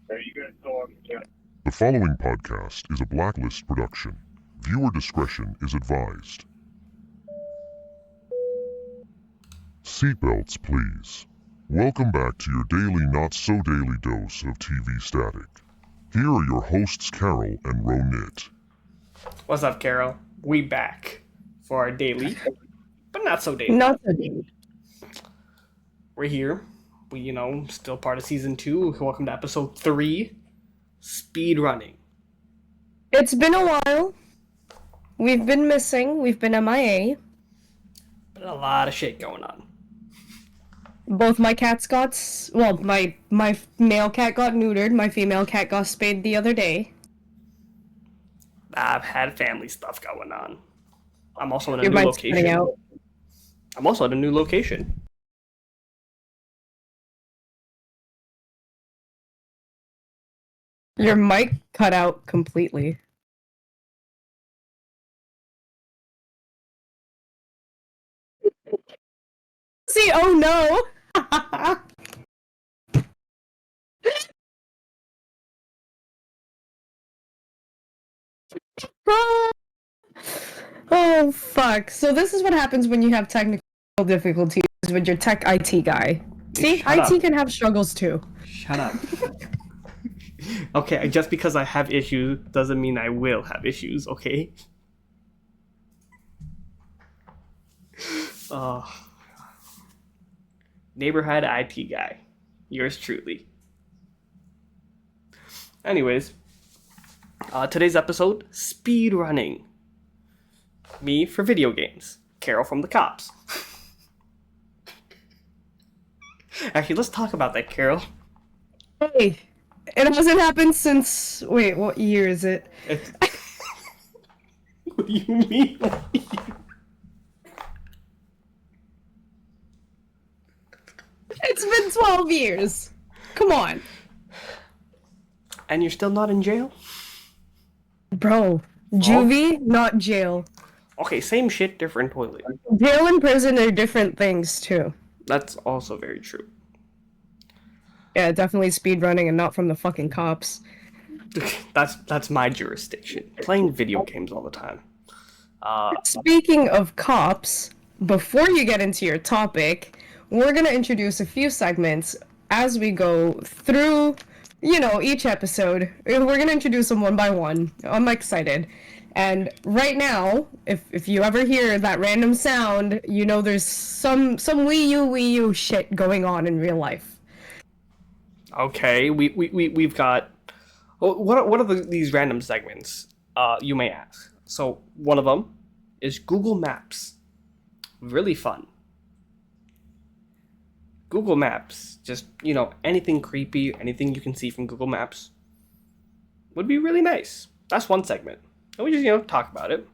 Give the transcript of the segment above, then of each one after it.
The following podcast is a Blacklist production. Viewer discretion is advised. Seatbelts, please. Welcome back to your daily not-so-daily dose of TV static. Here are your hosts, Karol and Ronit. What's up, Carol? We back for our daily, but not so daily. Not so daily. We're here. We, still part of season 2. Welcome to episode 3, SpeedRunning. It's been a while. We've been missing. We've been MIA. But a lot of shit going on. Both my cats got... my male cat got neutered. My female cat got spayed the other day. I've had family stuff going on. I'm also in a Your new mic's location. cutting out. I'm also at a new location. Your mic cut out completely. See, oh no! Oh, fuck. So this is what happens when you have technical difficulties with your tech IT guy. See, Shut IT up. can have struggles too. Shut up. Okay, just because I have issues doesn't mean I will have issues, okay? Neighborhood IT guy. Yours truly. Anyways, today's episode, speedrunning. Me for video games. Carol from the cops. Actually, let's talk about that, Carol. Hey, it hasn't happened since... Wait, what year is it? What do you mean? It's been 12 years. Come on. And you're still not in jail? Bro, juvie, not jail. Okay, same shit, different toilet. Jail and prison are different things, too. That's also very true. Yeah, definitely speedrunning and not from the fucking cops. That's my jurisdiction. Playing video games all the time. Speaking of cops, before you get into your topic, we're gonna introduce a few segments as we go through, each episode. We're gonna introduce them one by one. I'm excited. And right now, if you ever hear that random sound, there's some Wii U shit going on in real life. Okay, we've got... What are these random segments, you may ask? So, one of them is Google Maps. Really fun. Google Maps, just, anything creepy, anything you can see from Google Maps would be really nice. That's one segment. And we just, talk about it.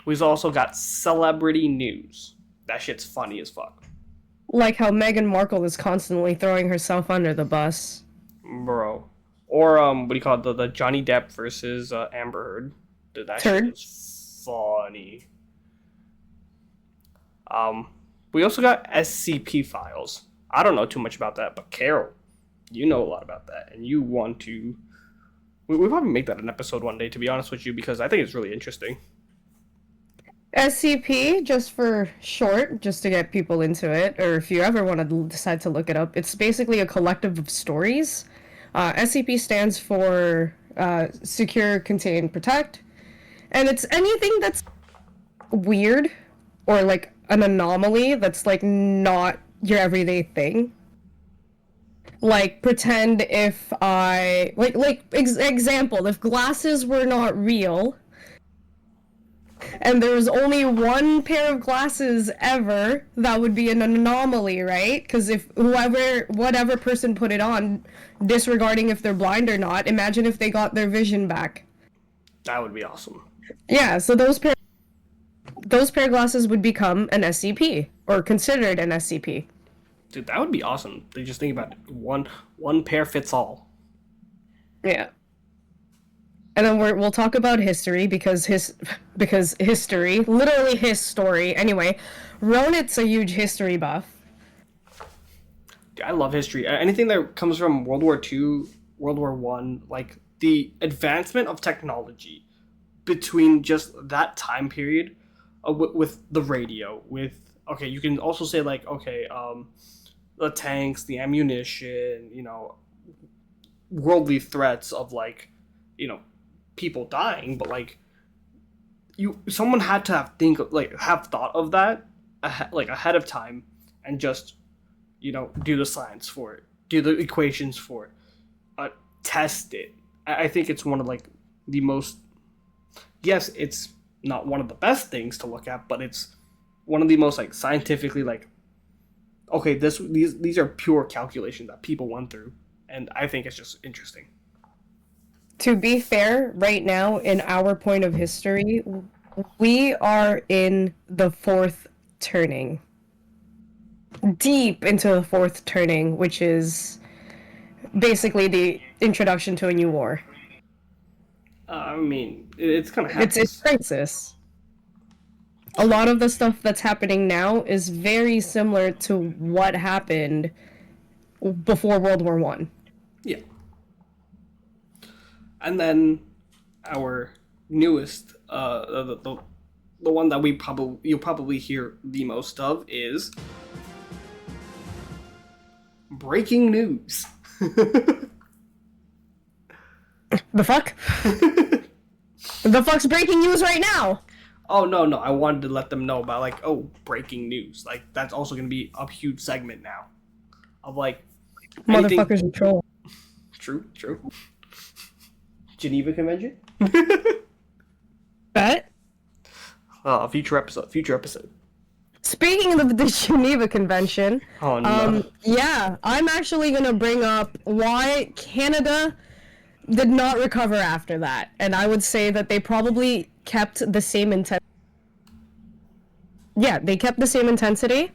We've also got celebrity news. That shit's funny as fuck. Like how Meghan Markle is constantly throwing herself under the bus. Bro. Or, what do you call it? The Johnny Depp versus Amber Heard. Dude, that shit Turd. is funny. We also got SCP files. I don't know too much about that, but Carol, you know a lot about that, and you want to... We'll probably make that an episode one day, to be honest with you, because I think it's really interesting. SCP, just for short, just to get people into it, or if you ever want to decide to look it up, it's basically a collective of stories. SCP stands for Secure, Contain, Protect, and it's anything that's weird, or like an anomaly that's like not your everyday thing. Like, pretend if I... example, if glasses were not real, and there was only one pair of glasses ever, that would be an anomaly, right? Because if whatever person put it on, disregarding if they're blind or not, imagine if they got their vision back. That would be awesome. Yeah, so those pair of glasses would become an SCP, or considered an SCP. Dude, that would be awesome. They just think about it. One pair fits all. Yeah. And then we'll talk about history because history, literally his story. Anyway, Ronit's a huge history buff. I love history. Anything that comes from World War II World War One, like the advancement of technology between just that time period, with the radio, with okay, you can also say like okay, the tanks, the ammunition, worldly threats of like, people dying, but like someone had to have thought of that ahead of time and just do the science for it, do the equations for it, test it. I think it's one of like the most, yes, it's not one of the best things to look at, but it's one of the most like scientifically like, okay, these are pure calculations that people went through, and I think it's just interesting. To be fair, right now in our point of history, we are in the fourth turning. Deep into the fourth turning, which is basically the introduction to a new war. I mean, it's gonna happen. It's crisis. A lot of the stuff that's happening now is very similar to what happened before World War One. Yeah. And then our newest, the one that you'll probably hear the most of is breaking news. The fuck? The fuck's breaking news right now? Oh no, I wanted to let them know about like, oh, breaking news. Like that's also gonna be a huge segment now of like motherfuckers in troll. True. Geneva Convention. Bet. Future episode. Speaking of the Geneva Convention, oh no. Yeah, I'm actually gonna bring up why Canada did not recover after that, and I would say that they probably kept the same intensity. Yeah, they kept the same intensity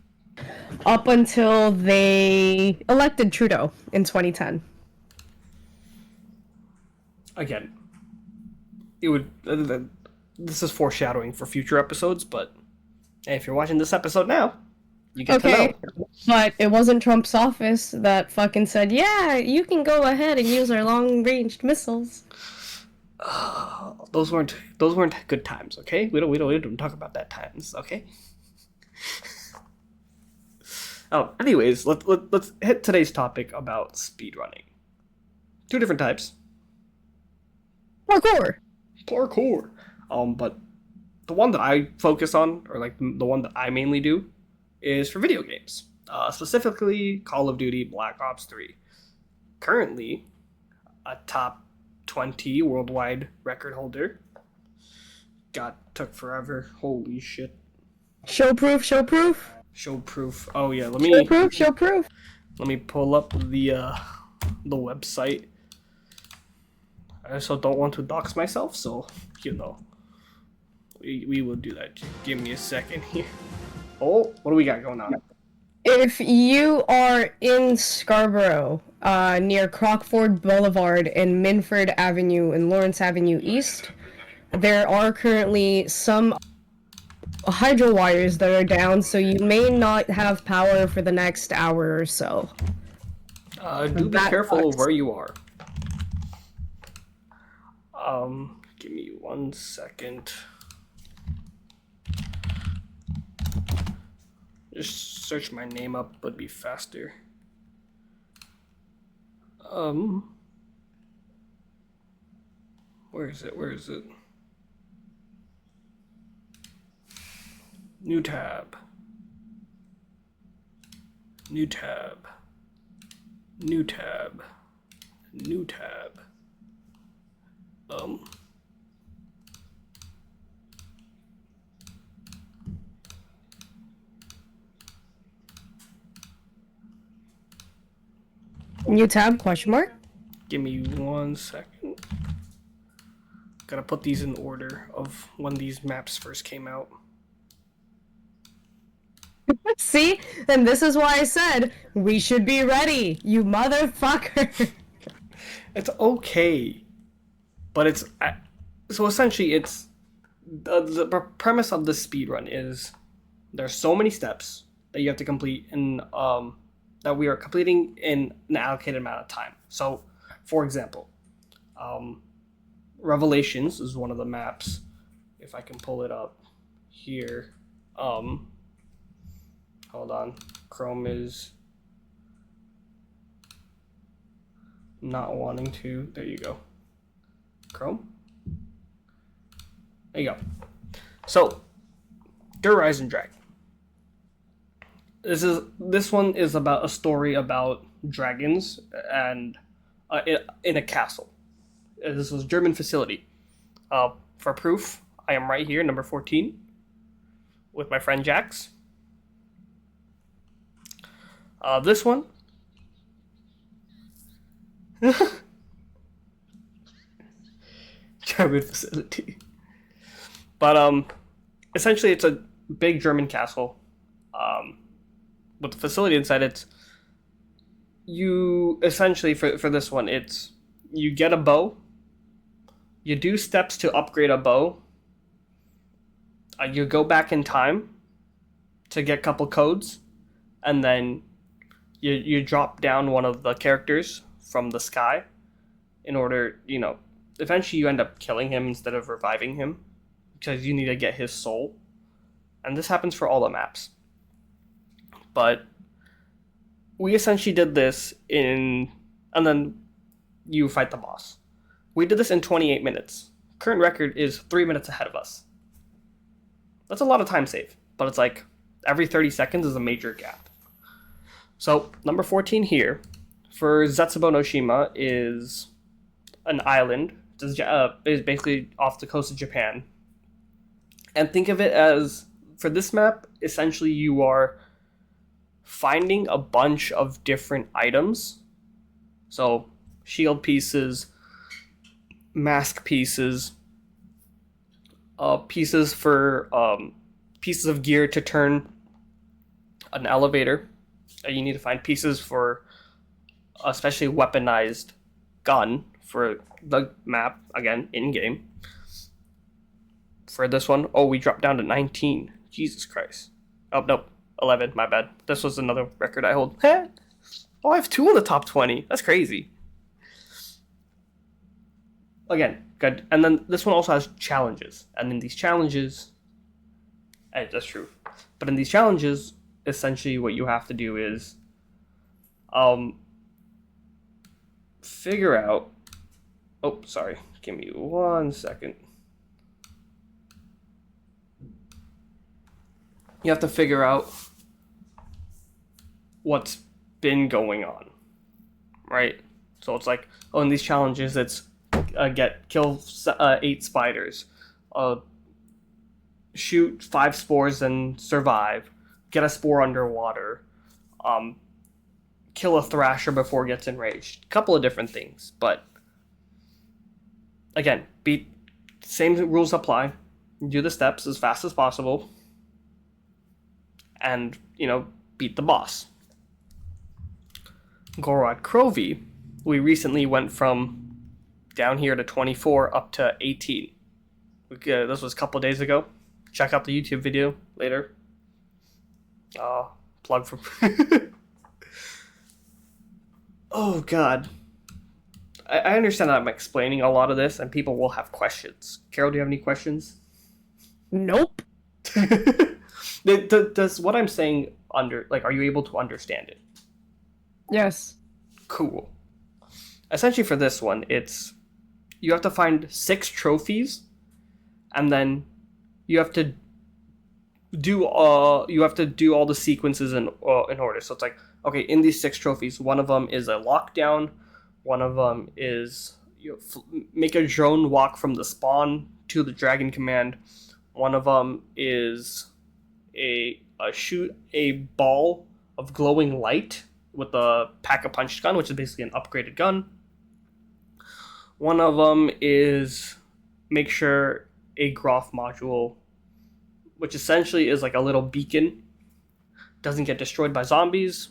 up until they elected Trudeau in 2010. Again, it would. This is foreshadowing for future episodes, but hey, if you're watching this episode now, you get to know. But it wasn't Trump's office that fucking said, "Yeah, you can go ahead and use our long-ranged missiles." Those weren't good times. Okay, we don't talk about that times. Okay. Anyways, let's hit today's topic about speedrunning. Two different types. Parkour. But the one that I focus on, or like the one that I mainly do, is for video games. Specifically, Call of Duty Black Ops 3. Currently, a top 20 worldwide record holder. God, took forever. Holy shit. Show proof. Oh yeah, Show proof. Let me pull up the website. I also don't want to dox myself, so we will do that. Give me a second here. Oh, what do we got going on? If you are in Scarborough, near Crockford Boulevard and Minford Avenue and Lawrence Avenue East, there are currently some hydro wires that are down, so you may not have power for the next hour or so. Do be careful of where you are. Give me 1 second. Just search my name up, would be faster. Where is it? New tab. New tab, question mark? Give me 1 second. Gotta put these in order of when these maps first came out. See? And this is why I said, we should be ready, you motherfucker. It's okay. But it's... So essentially, it's... The premise of the speedrun is there's so many steps that you have to complete in... that we are completing in an allocated amount of time. So For example, Revelations is one of the maps. If I can pull it up here. Hold on. Chrome is not wanting to. There you go. Chrome. There you go. So, Dead Rising Dragon. This one is about a story about dragons and in a castle. This was a German facility. For proof, I am right here, number 14, with my friend Jax. This one. German facility. But essentially it's a big German castle. With the facility inside it, you essentially for this one, it's you get a bow. You do steps to upgrade a bow. You go back in time to get a couple codes, and then you drop down one of the characters from the sky in order, eventually you end up killing him instead of reviving him because you need to get his soul. And this happens for all the maps. But we essentially did this and then you fight the boss. We did this in 28 minutes. Current record is 3 minutes ahead of us. That's a lot of time save, but it's like every 30 seconds is a major gap. So, number 14 here, for Zetsubo no Shima, is an island. It's basically off the coast of Japan. And think of it as, for this map, essentially you are finding a bunch of different items. So, shield pieces, mask pieces, pieces of gear to turn an elevator. You need to find pieces for especially weaponized gun for the map, again, in-game. For this one, we dropped down to 19. Jesus Christ. Oh, nope. 11, my bad. This was another record I hold. I have 2 in the top 20. That's crazy. Again, good. And then this one also has challenges. And in these challenges... that's true. But in these challenges, essentially what you have to do is... figure out... Oh, sorry. Give me 1 second. You have to figure out what's been going on, right? So it's like, in these challenges, it's kill 8 spiders, shoot 5 spores and survive, get a spore underwater, kill a thrasher before it gets enraged. A couple of different things, but again, same rules apply. Do the steps as fast as possible. And, beat the boss. Gorod Krovi, we recently went from down here to 24 up to 18. This was a couple days ago. Check out the YouTube video later. Plug for... Oh, God. I understand that I'm explaining a lot of this, and people will have questions. Carol, do you have any questions? Nope. Does what I'm saying are you able to understand it? Yes. Cool. Essentially for this one, you have to find 6 trophies, and then you have to do all the sequences in order. So it's like, okay, in these 6 trophies, one of them is a lockdown, one of them is make a drone walk from the spawn to the dragon command, one of them is shoot a ball of glowing light with a pack-a-punch gun, which is basically an upgraded gun. One of them is make sure a Groff module, which essentially is like a little beacon, doesn't get destroyed by zombies.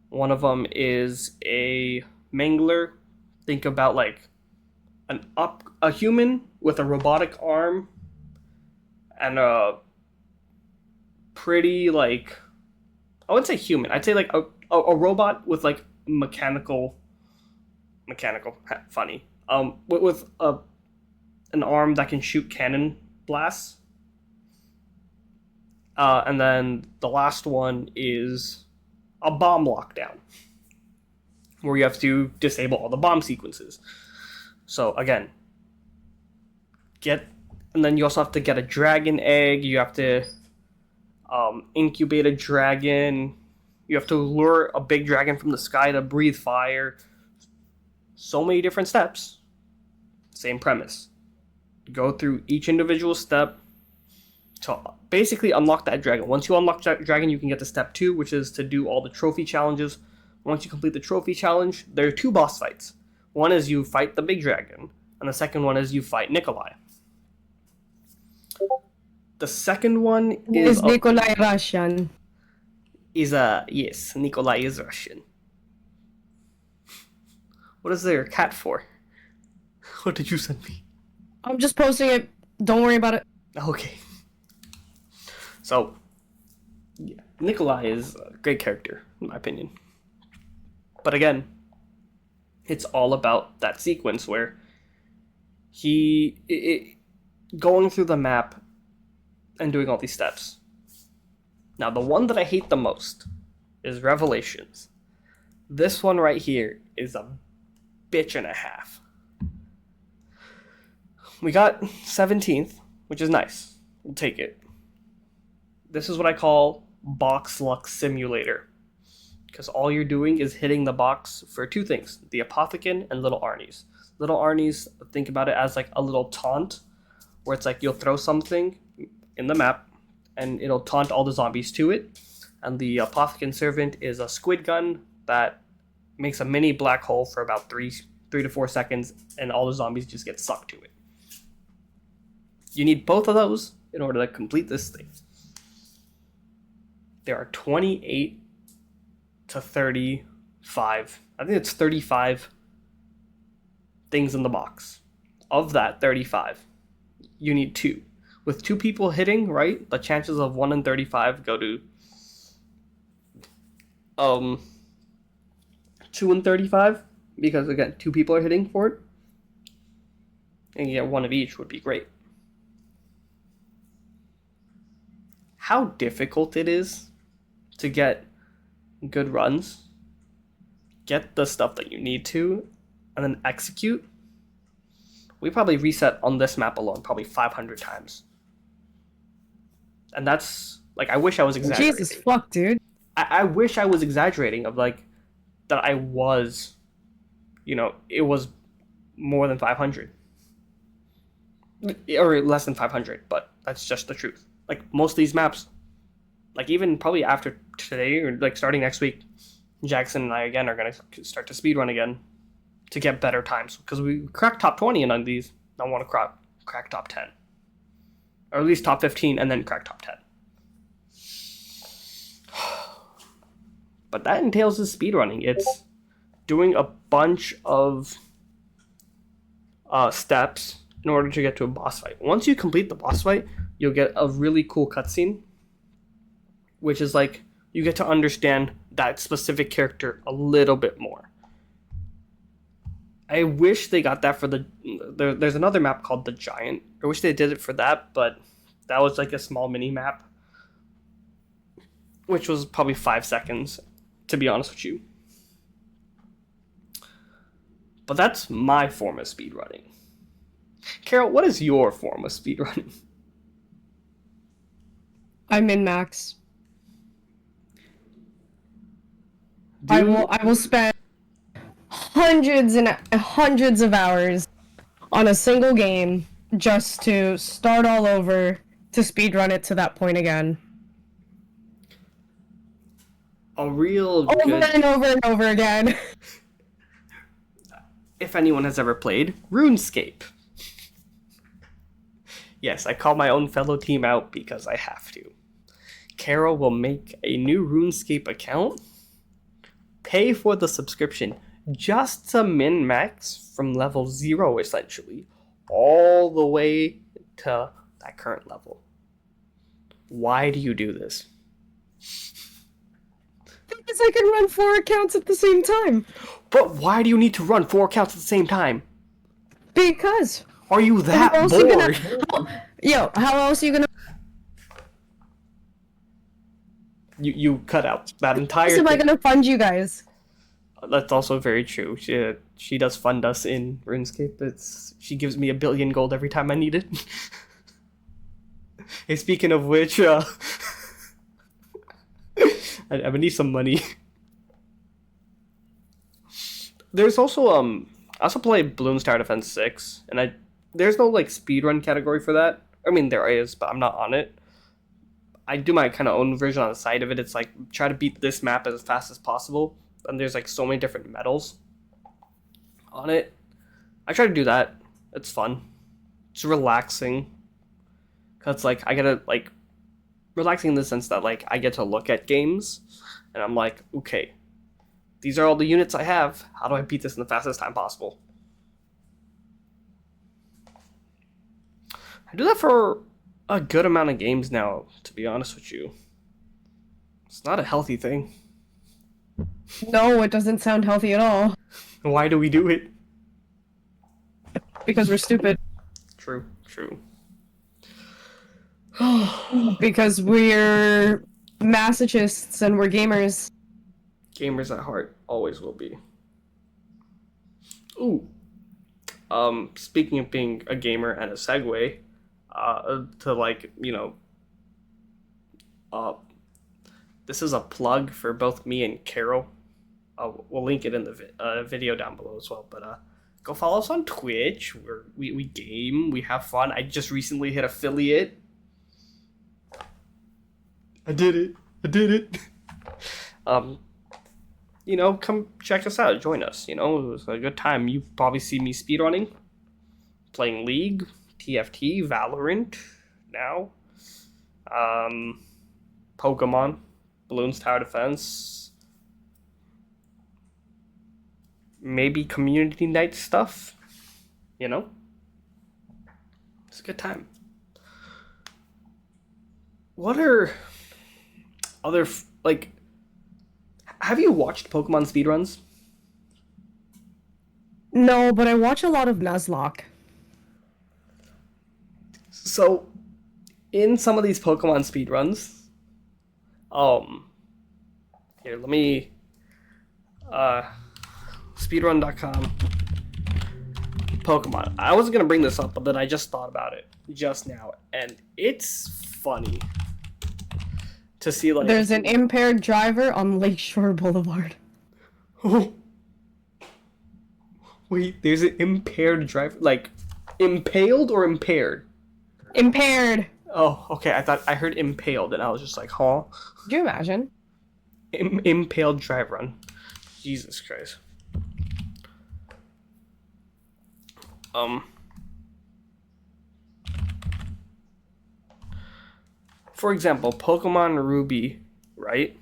One of them is a mangler. Think about like a human with a robotic arm and a pretty, like, I wouldn't say human. I'd say like a robot with like mechanical mechanical, funny. With an arm that can shoot cannon blasts. And then the last one is a bomb lockdown, where you have to disable all the bomb sequences. So again, and then you also have to get a dragon egg. You have to incubate a dragon. You have to lure a big dragon from the sky to breathe fire. So many different steps. Same premise. Go through each individual step to basically unlock that dragon. Once you unlock that dragon, you can get to step 2, which is to do all the trophy challenges. Once you complete the trophy challenge, there are 2 boss fights. One is you fight the big dragon, and the second one is you fight Nikolai. The second one is Nikolai Russian? Yes, Nikolai is Russian. What is there a cat for? What did you send me? I'm just posting it. Don't worry about it. Okay. So, yeah, Nikolai is a great character, in my opinion. But again, it's all about that sequence where going through the map and doing all these steps. Now, the one that I hate the most is Revelations. This one right here is a bitch and a half. We got 17th, which is nice. We'll take it. This is what I call box luck simulator. Because all you're doing is hitting the box for 2 things. The Apothecon and Little Arnie's. Little Arnie's, think about it as like a little taunt. Where it's like you'll throw something in the map and it'll taunt all the zombies to it. And the Apothecon Servant is a squid gun that makes a mini black hole for about 3 to 4 seconds, and all the zombies just get sucked to it. You need both of those in order to complete this thing. There are 28 to 35, I think it's 35 things in the box. Of that 35, you need 2. With 2 people hitting, right, the chances of 1 in 35 go to 2 in 35, because again, 2 people are hitting for it, and you get 1 of each would be great. How difficult it is to get good runs, get the stuff that you need to, and then execute. We probably reset on this map alone probably 500 times. And that's, like, I wish I was exaggerating. Jesus fuck, dude. I wish I was exaggerating of, like, that I was, it was more than 500. Or less than 500, but that's just the truth. Like, most of these maps, like, even probably after today, or, like, starting next week, Jackson and I, again, are going to start to speedrun again to get better times. Because we cracked top 20 in none of these. I want to crack top 10. Or at least top 15, and then crack top 10. But that entails the speedrunning. It's doing a bunch of steps in order to get to a boss fight. Once you complete the boss fight, you'll get a really cool cutscene, which is like you get to understand that specific character a little bit more. I wish they got that for there's another map called The Giant. I wish they did it for that, but that was like a small mini map, which was probably 5 seconds, to be honest with you. But that's my form of speedrunning. Karol, what is your form of speedrunning? I'm in max. I will spend hundreds and hundreds of hours on a single game just to start all over to speedrun it to that point again. Over and over and over again. If anyone has ever played RuneScape. Yes, I call my own fellow team out because I have to. Karol will make a new RuneScape account, pay for the subscription just to min-max from level 0, essentially, all the way to that current level. Why do you do this? Because I can run 4 accounts at the same time. But why do you need to run 4 accounts at the same time? Because. Are you that How else bored? how else are you gonna? You cut out that entire How else am I thing. gonna fund you guys? That's also very true. She does fund us in RuneScape. She gives me 1 billion gold every time I need it. Hey, speaking of which, I need some money. There's also I also play Bloons Tower Defense 6, and there's no like speedrun category for that. I mean there is, but I'm not on it. I do my kind of own version on the side of it. It's like try to beat this map as fast as possible, and there's like so many different medals on it. I try to do that. It's fun. It's relaxing. Cause like I gotta like relaxing in the sense that like I get to look at games, and I'm like, okay, these are all the units I have. How do I beat this in the fastest time possible? I do that for a good amount of games now, to be honest with you. It's not a healthy thing. No, it doesn't sound healthy at all. Why do we do it? Because we're stupid. True. Because we're masochists and we're gamers. Gamers at heart, always will be. Ooh. Speaking of being a gamer and a segue, to like, this is a plug for both me and Karol. We'll link it in the video down below as well, but go follow us on Twitch. We game, we have fun. I just recently hit affiliate. I did it. Come check us out. Join us. It was a good time. You probably see me speedrunning, playing League, TFT, Valorant now, Pokemon, Bloons Tower Defense, maybe community night stuff. It's a good time. What are other have you watched Pokemon speedruns? No, but I watch a lot of Nuzlocke. So, in some of these Pokemon speedruns, here, let me, speedrun.com, Pokemon. I wasn't gonna bring this up, but then I just thought about it just now, and it's funny to see, like... There's an impaired driver on Lakeshore Boulevard. Wait, there's an impaired driver? Like, impaled or impaired? Impaired! Oh, okay, I heard impaled, and I was just like, huh? Could you imagine? Impaled drive run. Jesus Christ. For example, Pokemon Ruby, right?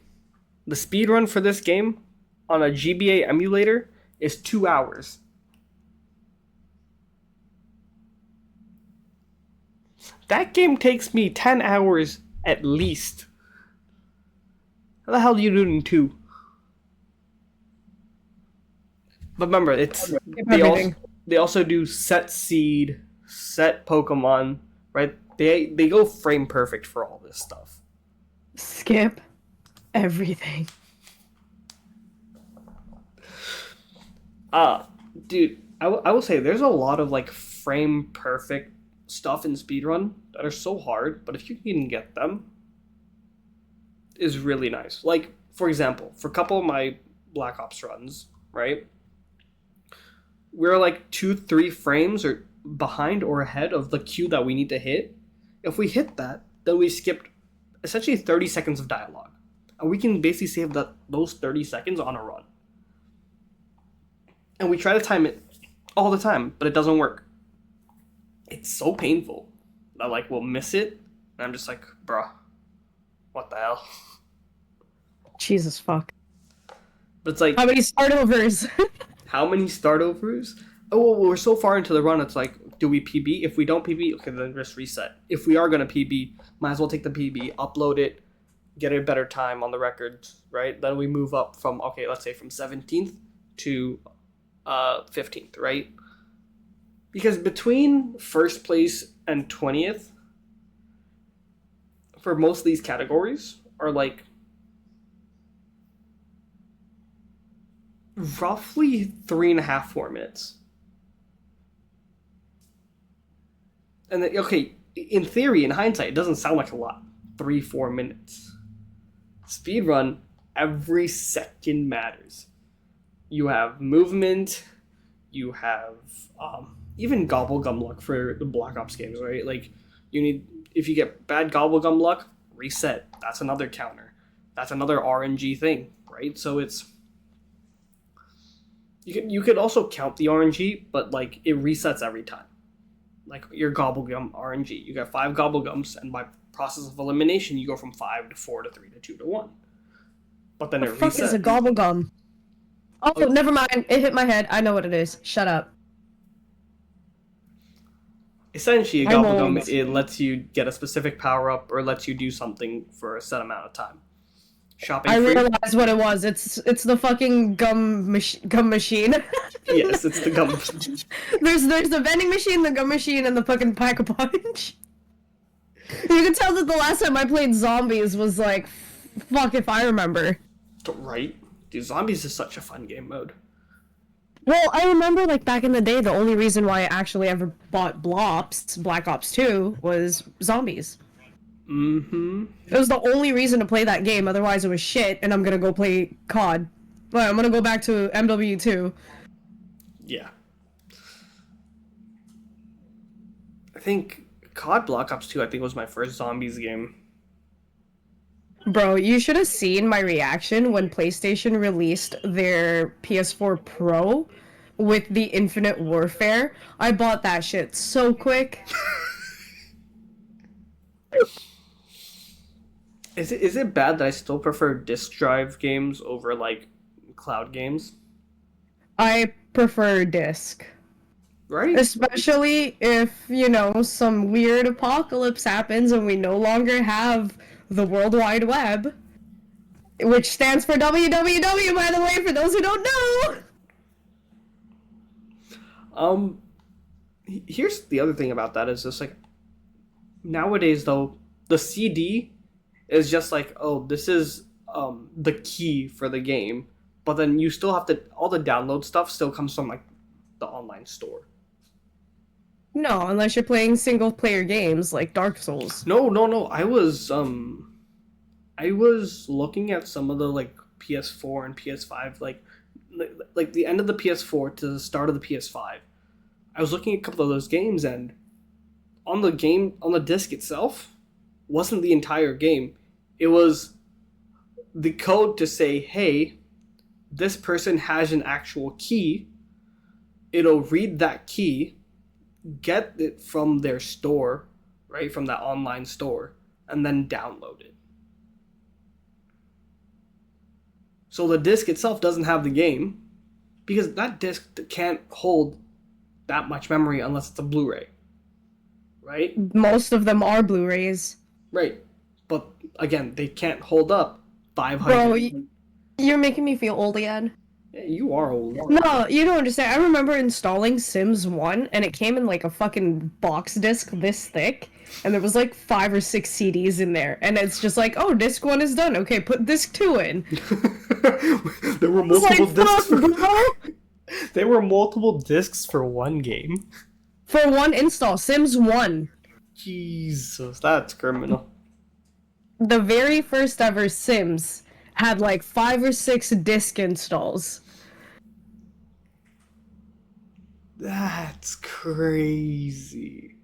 The speedrun for this game on a GBA emulator is 2 hours. That game takes me 10 hours at least. How the hell do you do it in 2? But remember, they also do set seed, set Pokemon, right? They go frame perfect for all this stuff. Skip everything. Dude, I will say there's a lot of like frame perfect stuff in speedrun that are so hard, but if you can get them, is really nice. Like, for example, for a couple of my Black Ops runs, right? We're like 2-3 frames or behind or ahead of the queue that we need to hit. If we hit that, then we skipped essentially 30 seconds of dialogue. And we can basically save those 30 seconds on a run. And we try to time it all the time, but it doesn't work. It's so painful. I we'll miss it, and I'm just like, bruh, what the hell? Jesus fuck. But it's like, how many startovers? How many startovers? Oh, well, we're so far into the run, it's like, do we PB? If we don't PB, okay, then just reset. If we are going to PB, might as well take the PB, upload it, get a better time on the records, right? Then we move up from, okay, let's say from 17th to 15th, right? Because between first place and 20th, for most of these categories, are like roughly 3.5, 4 minutes. And then, okay, in theory, in hindsight, it doesn't sound like a lot. 3-4 minutes. Speedrun, every second matters. You have movement, you have even gobblegum luck for the Black Ops games, right? Like, you need, if you get bad gobblegum luck, reset. That's another counter. That's another RNG thing, right? So it's, you could also count the RNG, but like it resets every time. Like your gobblegum RNG, you got 5 gobblegums, and by process of elimination, you go from 5 to 4 to 3 to 2 to 1. But then The it fuck resets. is a gobblegum? Oh, never mind. It hit my head. I know what it is. Shut up. Essentially, a I'm gobblegum, old. it lets you get a specific power up or lets you do something for a set amount of time. Shopping I free? realized what it was. It's the fucking gum machine. Yes, it's the gum. There's the vending machine, the gum machine, and the fucking pack a punch. You can tell that the last time I played zombies was like, fuck if I remember. Right? Dude, Zombies is such a fun game mode. Well, I remember like back in the day, the only reason why I actually ever bought Black Ops 2, was zombies. Mm-hmm. It was the only reason to play that game, otherwise it was shit, and I'm gonna go play COD. But I'm gonna go back to MW2. Yeah. I think COD Black Ops 2, I think, was my first Zombies game. Bro, you should have seen my reaction when PlayStation released their PS4 Pro with the Infinite Warfare. I bought that shit so quick. Is it bad that I still prefer disk drive games over, like, cloud games? I prefer disc. Right? Especially if, some weird apocalypse happens and we no longer have the World Wide Web, which stands for WWW, by the way, for those who don't know. Here's the other thing about that is just, like, nowadays, though, the CD is just like, oh, this is the key for the game, but then you still have to, all the download stuff still comes from, like, the online store. No, unless you're playing single-player games like Dark Souls. No. I was looking at some of the, like, PS4 and PS5, like the end of the PS4 to the start of the PS5. I was looking at a couple of those games, and on the disc itself wasn't the entire game. It was the code to say, hey, this person has an actual key. It'll read that key, get it from their store, right, from that online store, and then download it. So the disc itself doesn't have the game, because that disc can't hold that much memory unless it's a Blu-ray, right? Most of them are Blu-rays. Right, but again, they can't hold up 500. Bro, you're making me feel old again. Yeah, you are old. No, you don't understand. I remember installing Sims 1, and it came in like a fucking box disc this thick, and there was like 5 or 6 CDs in there, and it's just like, oh, disc 1 is done. Okay, put disc 2 in. There were multiple discs. Bro. There were multiple discs for one game. For one install, Sims 1. Jesus, that's criminal. The very first ever Sims had like 5 or 6 disc installs. That's crazy.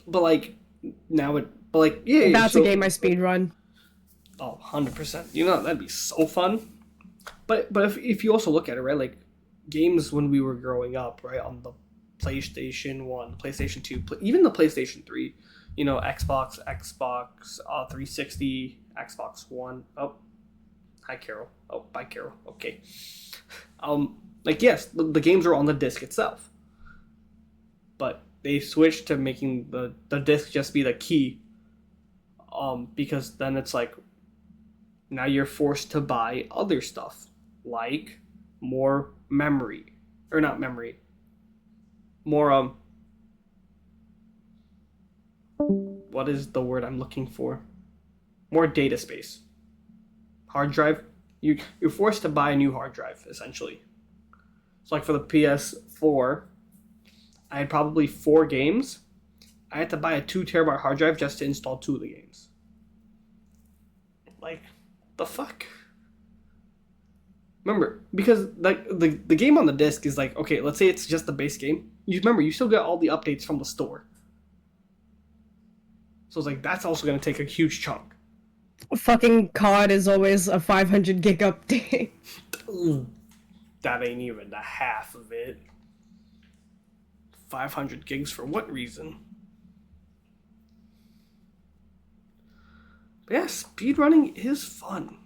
But like, yeah. That's a game I speedrun. Oh, 100%. You know, that'd be so fun. But if you also look at it, right, like, games when we were growing up, right, on the PlayStation 1, PlayStation 2, even the PlayStation 3, Xbox 360, Xbox One. Oh, hi, Carol. Oh, bye, Carol. Okay. Yes, the games are on the disc itself. But they switched to making the disc just be the key Because then it's like now you're forced to buy other stuff like more memory or not memory, more what is the word I'm looking for? More data space. Hard drive. You're forced to buy a new hard drive essentially. So like for the PS4, I had probably 4 games. I had to buy a 2 terabyte hard drive just to install 2 of the games. Like, the fuck? Remember, because like the game on the disc is like, okay, let's say it's just the base game. You remember, you still get all the updates from the store. So it's like, that's also going to take a huge chunk. Fucking COD is always a 500 gig update. That ain't even the half of it. 500 gigs for what reason? But yeah, speedrunning is fun.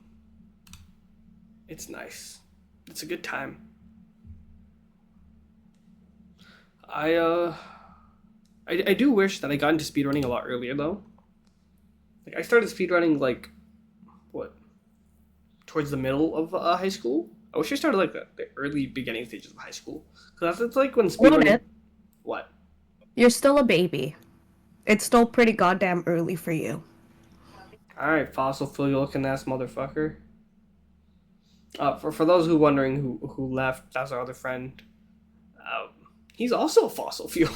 It's nice. It's a good time. I do wish that I got into speedrunning a lot earlier though. Like I started speedrunning like what? Towards the middle of high school. I wish I started like the early beginning stages of high school. Cause that's like when speedrunning. What? You're still a baby. It's still pretty goddamn early for you. Alright, fossil fuel looking ass motherfucker. For those who wondering who left, that's our other friend. He's also a fossil fuel.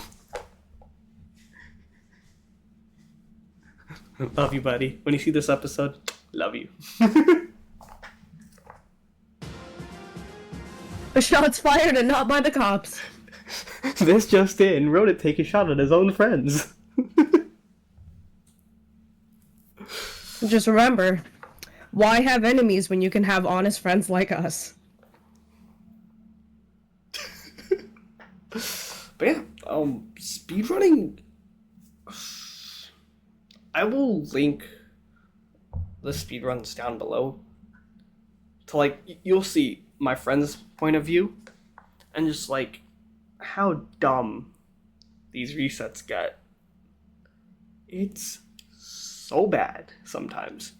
Love you, buddy. When you see this episode, love you. The shot's fired and not by the cops. This just in, Ronit take a shot at his own friends. Just remember, why have enemies when you can have honest friends like us? But yeah, speedrunning. I will link the speedruns down below. To like, you'll see my friend's point of view, and just like how dumb these resets get. It's so bad sometimes.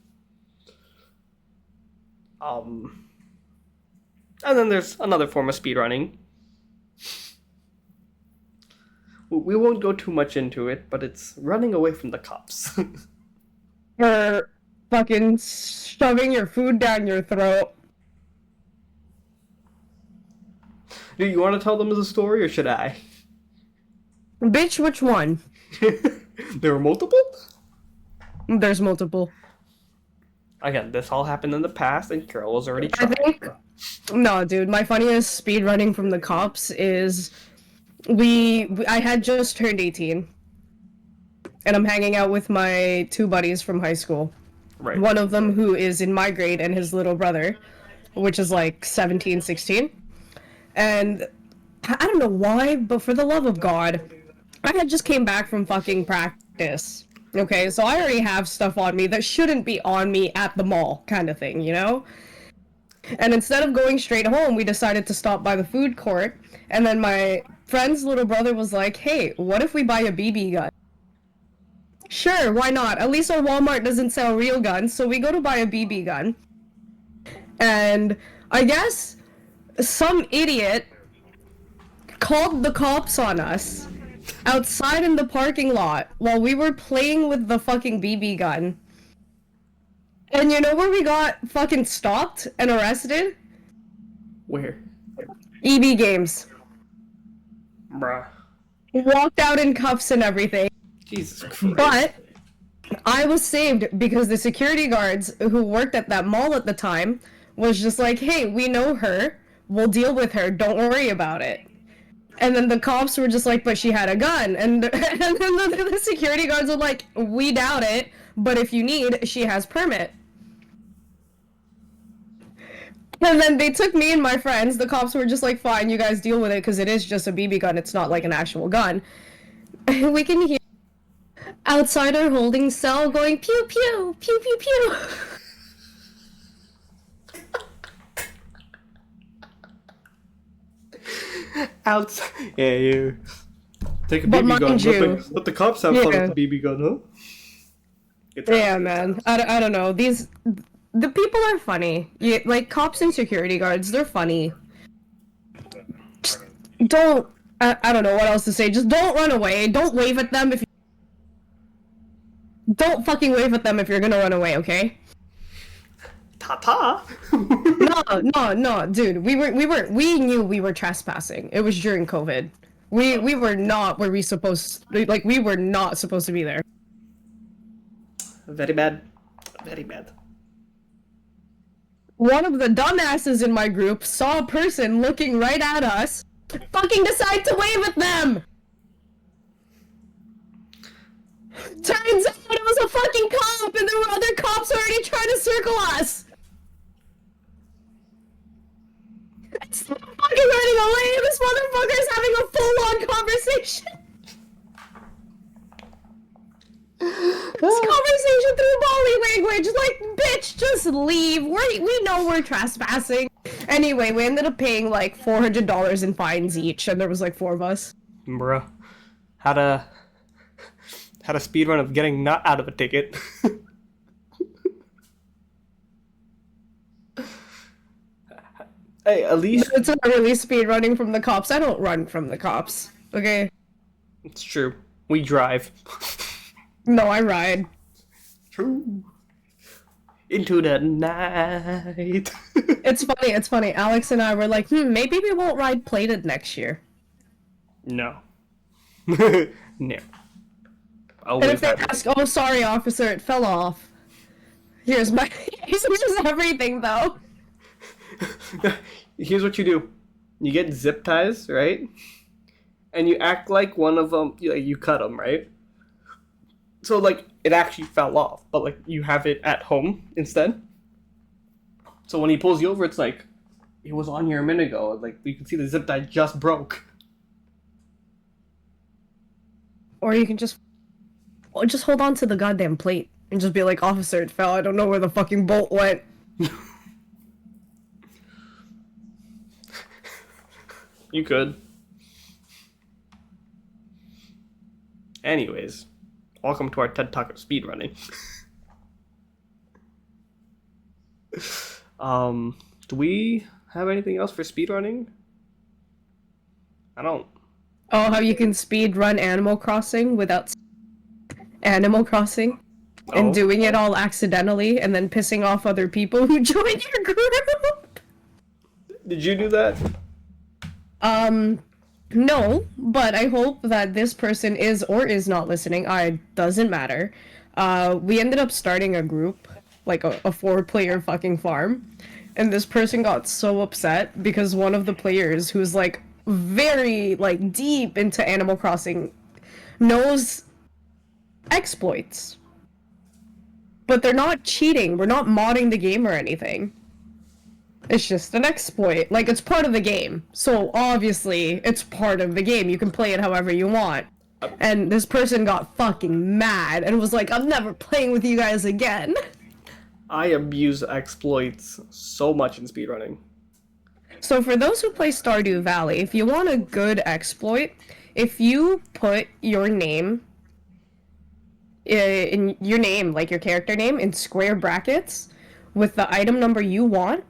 And then there's another form of speedrunning. We won't go too much into it, but it's running away from the cops. Or fucking shoving your food down your throat. Do you want to tell them the story, or should I? Bitch, which one? There were multiple? There's multiple. Again, this all happened in the past, and Karol was already tried. No, dude, my funniest speedrunning from the cops is... I had just turned 18, and I'm hanging out with my 2 buddies from high school. Right. One of them who is in my grade and his little brother, which is like 17, 16. And I don't know why, but for the love of God, I had just came back from fucking practice. Okay, so I already have stuff on me that shouldn't be on me at the mall, kind of thing, you know? And instead of going straight home, we decided to stop by the food court, and then my friend's little brother was like, hey, what if we buy a BB gun? Sure, why not? At least our Walmart doesn't sell real guns, so we go to buy a BB gun. And I guess some idiot called the cops on us outside in the parking lot while we were playing with the fucking BB gun. And you know where we got fucking stopped and arrested? Where? EB Games. Bruh. Walked out in cuffs and everything. Jesus Christ. But I was saved because the security guards who worked at that mall at the time was just like, hey, we know her. We'll deal with her. Don't worry about it. And then the cops were just like, but she had a gun. And then the security guards were like, we doubt it, but if you need, she has permit. And then they took me and my friends. The cops were just like, fine, you guys deal with it because it is just a BB gun. It's not like an actual gun. And we can hear outside our holding cell going, pew, pew, pew, pew, pew. Outside. Yeah, you. Take a BB gun. Let the cops have fun with the BB gun, huh? Good times, Yeah, good man. times. I don't know. The people are funny. Yeah, like cops and security guards, they're funny. Just don't. I don't know what else to say. Just don't run away. Don't wave at them if. Don't fucking wave at them if you're gonna run away. Okay? Ta-ta! No, dude. We knew we were trespassing. It was during COVID. We were not where we supposed like we were not supposed to be there. Very bad. Very bad. One of the dumbasses in my group saw a person looking right at us, fucking decide to wave at them! Turns out it was a fucking cop and there were other cops already trying to circle us! Instead of fucking running away, this motherfucker's having a full-on conversation! This conversation through body language, like, bitch, just leave. We know we're trespassing. Anyway, we ended up paying like $400 in fines each, and there was like 4 of us. Bruh. Had a speed run of getting not out of a ticket. Hey, at least It's not really speed running from the cops. I don't run from the cops. Okay? it's true. We drive. No, I ride. True. Into the night. It's funny. Alex and I were like, maybe we won't ride plated next year. No. No. And Always if they happy. ask, oh, sorry, officer, it fell off. Here's just everything, though. Here's what you do. You get zip ties, right? And you act like one of them, you cut them, right? So, like, it actually fell off, but, like, you have it at home instead. So when he pulls you over, it's like, it was on here a minute ago. Like, you can see the zip tie just broke. Or you can just hold on to the goddamn plate and just be like, officer, it fell. I don't know where the fucking bolt went. You could. Anyways, welcome to our TED Talk of speedrunning. Do we have anything else for speedrunning? I don't. Oh, how you can speed run Animal Crossing without Animal Crossing and Oh. doing it all accidentally and then pissing off other people who join your group. Did you do that? No, but I hope that this person is or is not listening. Doesn't matter. We ended up starting a group, like a 4-player fucking farm, and this person got so upset because one of the players who's like very like deep into Animal Crossing knows exploits. But they're not cheating. We're not modding the game or anything. It's just an exploit. Like, it's part of the game. So, obviously, it's part of the game. You can play it however you want. And this person got fucking mad and was like, I'm never playing with you guys again. I abuse exploits so much in speedrunning. So, for those who play Stardew Valley, if you want a good exploit, if you put your name in your name, like your character name, in square brackets with the item number you want,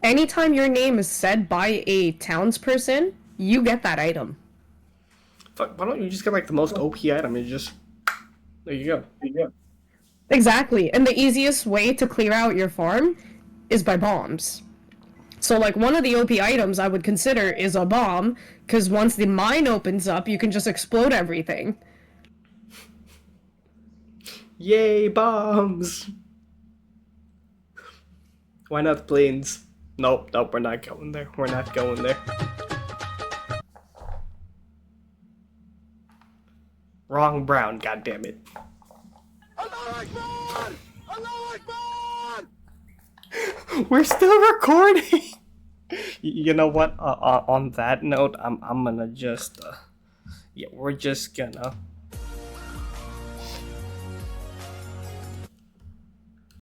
anytime your name is said by a townsperson, you get that item. Fuck, why don't you just get like the most OP item and just there you go. Exactly, and the easiest way to clear out your farm is by bombs. So like one of the OP items I would consider is a bomb, because once the mine opens up, you can just explode everything. Yay, bombs! Why not planes? Nope, we're not going there. We're not going there. Wrong brown, goddammit. We're still recording! You know what? On that note, I'm gonna just... yeah, we're just gonna